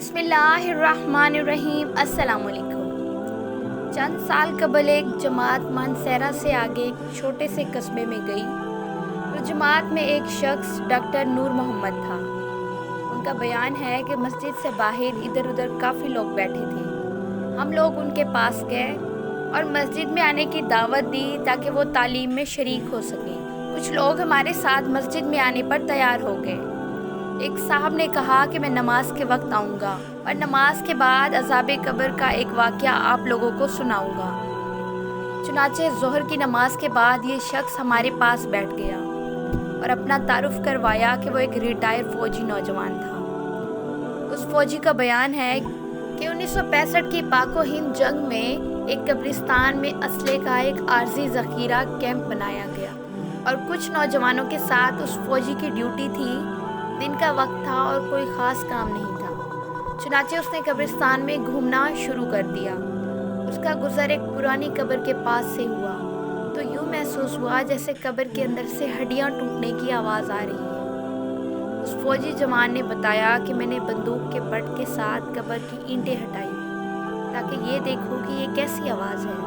بسم اللہ الرحمن الرحیم۔ السلام علیکم۔ چند سال قبل ایک جماعت مانسہرہ سے آگے ایک چھوٹے سے قصبے میں گئی۔ اس جماعت میں ایک شخص ڈاکٹر نور محمد تھا۔ ان کا بیان ہے کہ مسجد سے باہر ادھر ادھر کافی لوگ بیٹھے تھے۔ ہم لوگ ان کے پاس گئے اور مسجد میں آنے کی دعوت دی تاکہ وہ تعلیم میں شریک ہو سکیں۔ کچھ لوگ ہمارے ساتھ مسجد میں آنے پر تیار ہو گئے۔ ایک صاحب نے کہا کہ میں نماز کے وقت آؤں گا اور نماز کے بعد عذاب قبر کا ایک واقعہ آپ لوگوں کو سناؤں گا۔ چنانچہ ظہر کی نماز کے بعد یہ شخص ہمارے پاس بیٹھ گیا اور اپنا تعارف کروایا کہ وہ ایک ریٹائر فوجی نوجوان تھا۔ اس فوجی کا بیان ہے کہ 1965 کی پاک و ہند جنگ میں ایک قبرستان میں اسلحے کا ایک عارضی ذخیرہ کیمپ بنایا گیا اور کچھ نوجوانوں کے ساتھ اس فوجی کی ڈیوٹی تھی۔ دن کا وقت تھا اور کوئی خاص کام نہیں تھا، چنانچہ اس نے قبرستان میں گھومنا شروع کر دیا۔ اس کا گزر ایک پرانی قبر کے پاس سے ہوا تو یوں محسوس ہوا جیسے قبر کے اندر سے ہڈیاں ٹوٹنے کی آواز آ رہی ہے۔ اس فوجی جوان نے بتایا کہ میں نے بندوق کے بٹ کے ساتھ قبر کی اینٹیں ہٹائی تاکہ یہ دیکھوں کہ یہ کیسی آواز ہے۔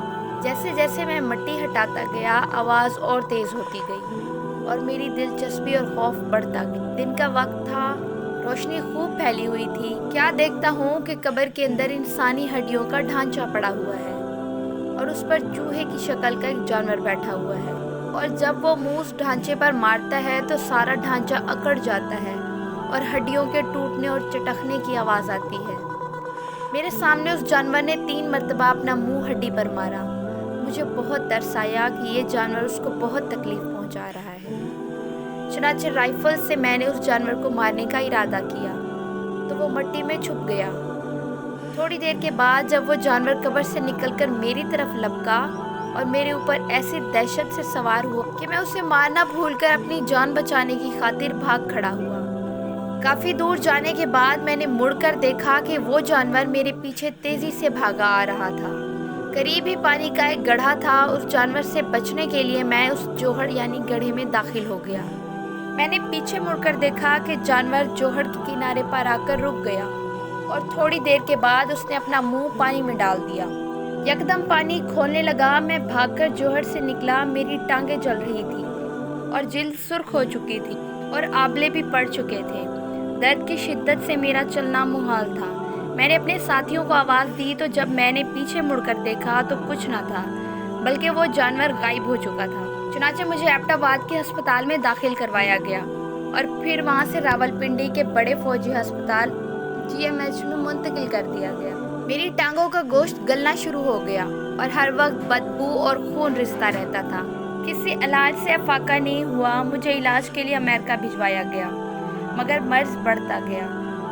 جیسے جیسے میں مٹی ہٹاتا گیا آواز اور تیز ہوتی گئی اور میری دلچسپی اور خوف بڑھتا گیا۔ دن کا وقت تھا، روشنی خوب پھیلی ہوئی تھی۔ کیا دیکھتا ہوں کہ قبر کے اندر انسانی ہڈیوں کا ڈھانچہ پڑا ہوا ہے اور اس پر چوہے کی شکل کا ایک جانور بیٹھا ہوا ہے، اور جب وہ منہ اس ڈھانچے پر مارتا ہے تو سارا ڈھانچہ اکڑ جاتا ہے اور ہڈیوں کے ٹوٹنے اور چٹکنے کی آواز آتی ہے۔ میرے سامنے اس جانور نے 3 مرتبہ اپنا منہ ہڈی پر مارا۔ مجھے بہت ترس آیا کہ یہ جانور اس کو بہت تکلیف پہنچا رہا ہے۔ چنانچہ رائفل سے میں نے اس جانور کو مارنے کا ارادہ کیا تو وہ مٹی میں چھپ گیا۔ تھوڑی دیر کے بعد جب وہ جانور قبر سے نکل کر میری طرف لپکا اور میرے اوپر ایسی دہشت سے سوار ہوا کہ میں اسے مارنا بھول کر اپنی جان بچانے کی خاطر بھاگ کھڑا ہوا۔ کافی دور جانے کے بعد میں نے مڑ کر دیکھا کہ وہ جانور میرے پیچھے تیزی سے بھاگا آ رہا تھا۔ قریب ہی پانی کا ایک گڑھا تھا۔ اس جانور سے بچنے کے لیے میں اس جوہڑ یعنی گڑھے میں داخل ہو گیا۔ میں نے پیچھے مڑ کر دیکھا کہ جانور جوہڑ کے کنارے پر آ کر رک گیا اور تھوڑی دیر کے بعد اس نے اپنا منہ پانی میں ڈال دیا۔ یکدم پانی کھولنے لگا۔ میں بھاگ کر جوہڑ سے نکلا۔ میری ٹانگیں جل رہی تھیں اور جلد سرخ ہو چکی تھی اور آبلے بھی پڑ چکے تھے۔ درد کی شدت سے میرا چلنا محال تھا۔ میں نے اپنے ساتھیوں کو آواز دی تو جب میں نے پیچھے مڑ کر دیکھا تو کچھ نہ تھا بلکہ وہ جانور غائب ہو چکا تھا۔ چنانچہ مجھے ایبٹ آباد کے ہسپتال میں داخل کروایا گیا اور پھر وہاں سے راولپنڈی کے بڑے فوجی ہسپتال GMH میں منتقل کر دیا گیا۔ میری ٹانگوں کا گوشت گلنا شروع ہو گیا اور ہر وقت بدبو اور خون رستا رہتا تھا۔ کسی علاج سے افاقہ نہیں ہوا۔ مجھے علاج کے لیے امریکہ بھجوایا گیا مگر مرض بڑھتا گیا۔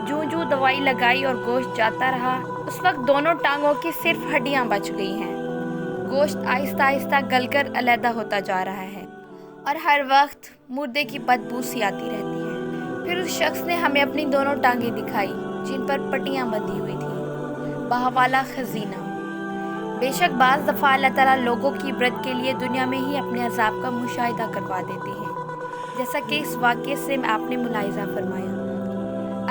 جوں جوں دوائی لگائی اور گوشت جاتا رہا، اس وقت دونوں ٹانگوں کی صرف ہڈیاں بچ گئی ہیں۔ گوشت آہستہ آہستہ گل کر علیحدہ ہوتا جا رہا ہے اور ہر وقت مردے کی بدبو سی آتی رہتی ہے۔ پھر اس شخص نے ہمیں اپنی دونوں ٹانگیں دکھائی جن پر پٹیاں بندھی ہوئی تھیں۔ بہوالا خزینہ۔ بے شک بعض دفعہ اللہ تعالیٰ لوگوں کی عبرت کے لیے دنیا میں ہی اپنے عذاب کا مشاہدہ کروا دیتے ہیں، جیسا کہ اس واقعے سے آپ نے ملاحظہ فرمایا۔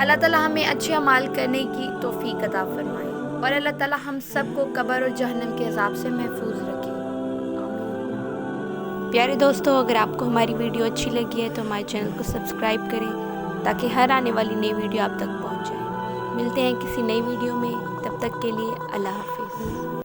اللہ تعالیٰ ہمیں اچھے اعمال کرنے کی توفیق عطا فرمائے اور اللہ تعالیٰ ہم سب کو قبر اور جہنم کے عذاب سے محفوظ رکھے۔ پیارے دوستو، اگر آپ کو ہماری ویڈیو اچھی لگی ہے تو ہمارے چینل کو سبسکرائب کریں تاکہ ہر آنے والی نئی ویڈیو آپ تک پہنچ جائے۔ ملتے ہیں کسی نئی ویڈیو میں، تب تک کے لیے اللہ حافظ۔